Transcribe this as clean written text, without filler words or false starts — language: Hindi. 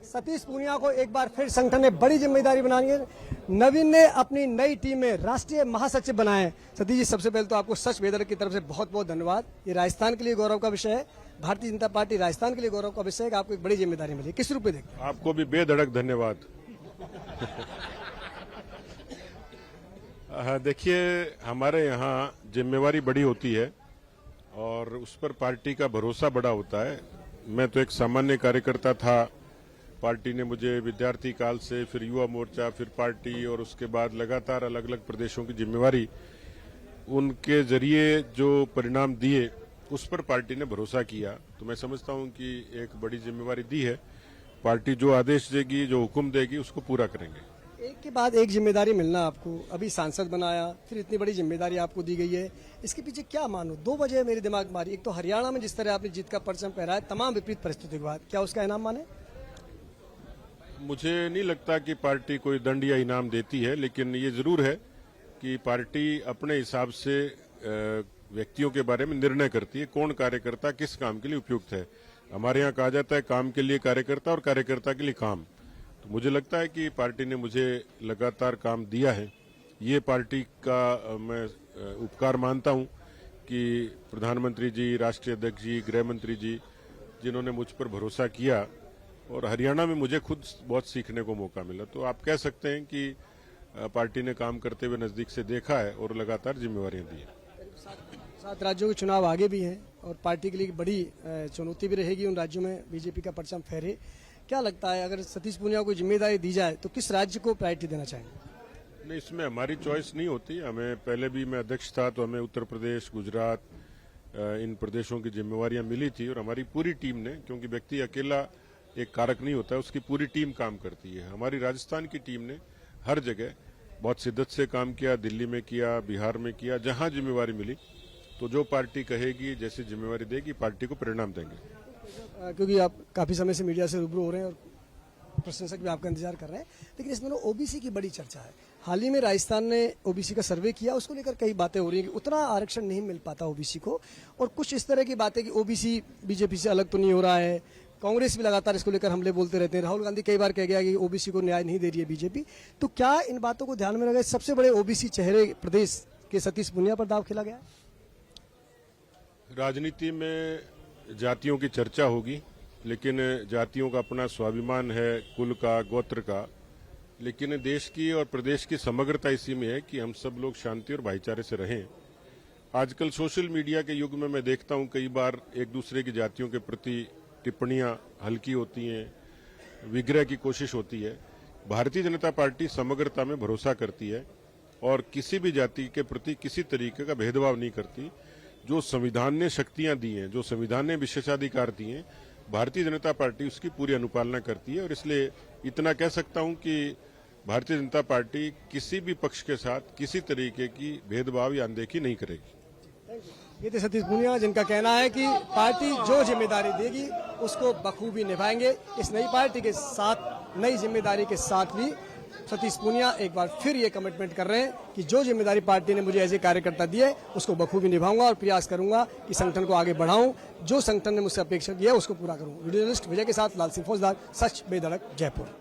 सतीश पूनिया को एक बार फिर संगठन ने बड़ी जिम्मेदारी बनानी है। नवीन ने अपनी नई टीम में राष्ट्रीय महासचिव बनाए। सतीश जी, सबसे पहले तो आपको सच बेदर्द की तरफ से बहुत बहुत धन्यवाद। ये राजस्थान के लिए गौरव का विषय है, भारतीय जनता पार्टी राजस्थान के लिए गौरव का विषय है कि आपको एक बड़ी जिम्मेदारी मिली। किस रूप में देखते हैं? आपको भी बेधड़क धन्यवाद। देखिए, हमारे यहाँ जिम्मेवारी बड़ी होती है और उस पर पार्टी का भरोसा बड़ा होता है। मैं तो एक सामान्य कार्यकर्ता था, पार्टी ने मुझे विद्यार्थी काल से, फिर युवा मोर्चा, फिर पार्टी और उसके बाद लगातार अलग अलग प्रदेशों की जिम्मेवारी, उनके जरिए जो परिणाम दिए उस पर पार्टी ने भरोसा किया। तो मैं समझता हूं कि एक बड़ी जिम्मेवारी दी है। पार्टी जो आदेश देगी, जो हुक्म देगी, उसको पूरा करेंगे। एक के बाद एक जिम्मेदारी मिलना आपको, अभी सांसद बनाया, फिर इतनी बड़ी जिम्मेदारी आपको दी गई है, इसके पीछे क्या मानो? दो वजह मेरे दिमाग में आ रही। एक तो हरियाणा में जिस तरह आपने जीत का परचम फहराया, तमाम विपरीत परिस्थितियों के बाद, क्या उसका इनाम माने? मुझे नहीं लगता कि पार्टी कोई दंड या इनाम देती है, लेकिन ये जरूर है कि पार्टी अपने हिसाब से व्यक्तियों के बारे में निर्णय करती है, कौन कार्यकर्ता किस काम के लिए उपयुक्त है। हमारे यहाँ कहा जाता है काम के लिए कार्यकर्ता और कार्यकर्ता के लिए काम। तो मुझे लगता है कि पार्टी ने मुझे लगातार काम दिया है। ये पार्टी का मैं उपकार मानता हूँ कि प्रधानमंत्री जी, राष्ट्रीय अध्यक्ष जी, गृह मंत्री जी, जिन्होंने मुझ पर भरोसा किया, और हरियाणा में मुझे खुद बहुत सीखने को मौका मिला। तो आप कह सकते हैं कि पार्टी ने काम करते हुए नजदीक से देखा है और लगातार जिम्मेवारियां दी हैं। 7 राज्यों के चुनाव आगे भी हैं और पार्टी के लिए बड़ी चुनौती भी रहेगी उन राज्यों में बीजेपी का परचम फहरे। क्या लगता है, अगर सतीश पूनिया को जिम्मेदारी दी जाए तो किस राज्य को प्रायोरिटी देना चाहेंगे? नहीं, इसमें हमारी चॉइस नहीं होती। हमें पहले भी मैं अध्यक्ष था तो हमें उत्तर प्रदेश, गुजरात, इन प्रदेशों की जिम्मेवारियां मिली थी और हमारी पूरी टीम ने, क्योंकि व्यक्ति अकेला एक कारक नहीं होता है, उसकी पूरी टीम काम करती है। हमारी राजस्थान की टीम ने हर जगह बहुत शिद्दत से काम किया, दिल्ली में किया, बिहार में किया, जहां जिम्मेवारी मिली। तो जो पार्टी कहेगी, जैसी जिम्मेवारी देगी, पार्टी को परिणाम देंगे। क्योंकि आप काफी समय से मीडिया से रूबरू हो रहे हैं और प्रशंसक भी आपका इंतजार कर रहे हैं, लेकिन इस दिनों ओबीसी की बड़ी चर्चा है। हाल ही में राजस्थान ने ओबीसी का सर्वे किया, उसको लेकर कई बातें हो रही हैं कि उतना आरक्षण नहीं मिल पाता ओबीसी को, और कुछ इस तरह की बातें कि ओबीसी बीजेपी से अलग तो नहीं हो रहा है। कांग्रेस भी लगातार इसको लेकर हमले बोलते रहते हैं। राहुल गांधी कई बार कह गया कि ओबीसी को न्याय नहीं दे रही है बीजेपी। तो क्या इन बातों को ध्यान में रखकर सबसे बड़े ओबीसी चेहरे प्रदेश के सतीश पूनिया पर दाव खेला गया? राजनीति में जातियों की चर्चा होगी, लेकिन जातियों का अपना स्वाभिमान है, कुल का, गोत्र का। लेकिन देश की और प्रदेश की समग्रता इसी में है कि हम सब लोग शांति और भाईचारे से रहें। आजकल सोशल मीडिया के युग में मैं देखता हूं कई बार एक दूसरे की जातियों के प्रति टिप्पणियां हल्की होती हैं, विग्रह की कोशिश होती है। भारतीय जनता पार्टी समग्रता में भरोसा करती है और किसी भी जाति के प्रति किसी तरीके का भेदभाव नहीं करती। जो संविधान ने शक्तियां दी हैं, जो संविधान ने विशेषाधिकार दिए हैं, भारतीय जनता पार्टी उसकी पूरी अनुपालना करती है। और इसलिए इतना कह सकता हूं कि भारतीय जनता पार्टी किसी भी पक्ष के साथ किसी तरीके की भेदभाव या अनदेखी नहीं करेगी। ये थे सतीश पूनिया, जिनका कहना है कि पार्टी जो जिम्मेदारी देगी उसको बखूबी निभाएंगे। इस नई पार्टी के साथ, नई जिम्मेदारी के साथ भी सतीश पूनिया एक बार फिर ये कमिटमेंट कर रहे हैं कि जो जिम्मेदारी पार्टी ने मुझे एज ए कार्यकर्ता दी है उसको बखूबी निभाऊंगा और प्रयास करूंगा कि संगठन को आगे बढ़ाऊं। जो संगठन ने मुझसे अपेक्षा की है उसको पूरा करूं। वीडियो जर्नलिस्ट विजय के साथ लाल सिंह फौजदार, सच बेधड़क, जयपुर।